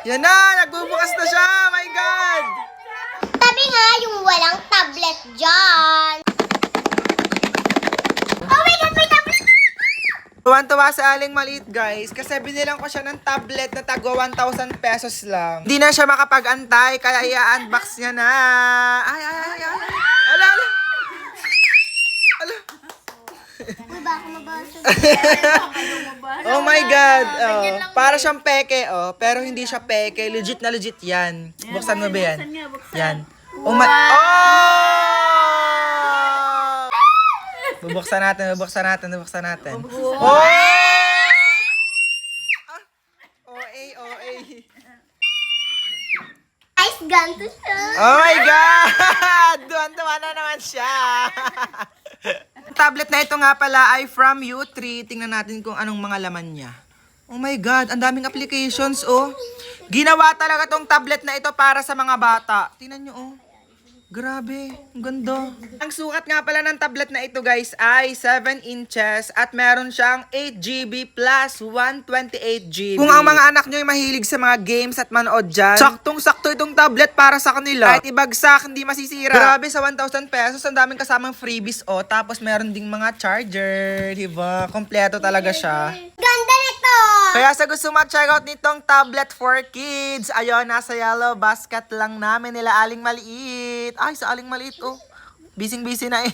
Yan na, nagbubukas na siya. My God! Sabi nga, yung walang tablet dyan. Oh my God, may tablet! Tuwan-tuwa sa Aling Maliit, guys, kasi binilang ko siya ng tablet na tagwa 1,000 pesos lang. Hindi na siya makapag-antay, kaya i-unbox niya na. Ay. Ala. Uy, baka mabasa. Oh my God. Oh, para siyang peke, oh. Pero hindi siya peke. Legit na legit yan. Buksan mo ba yan? Yan. Oh my... Oh! Bubuksan natin. Oh! OA. Guys, ganito siya. Oh my God! Tuwan-tuwa na naman siya. Tablet na ito nga pala ay from U3. Tingnan natin kung anong mga laman niya. Oh my God, ang daming applications, oh. Ginawa talaga tong tablet na ito para sa mga bata. Tingnan nyo, oh. Grabe, ang ganda. Ang sukat nga pala ng tablet na ito, guys, ay 7 inches at meron siyang 8GB plus 128GB. Kung ang mga anak nyo ay mahilig sa mga games at manood dyan, saktong-sakto itong tablet para sa kanila. Kahit ibagsak, hindi masisira. Grabe, sa 1,000 pesos, ang daming kasamang freebies, oh. Tapos meron ding mga charger, diba? Kompleto talaga siya. Ganda nito. Kaya sa gusto ma-check out nitong tablet for kids, ayun, nasa yellow basket lang namin nila Aling Maliit. Ay, sa Aling Maliit, oh. Bising-busy na eh.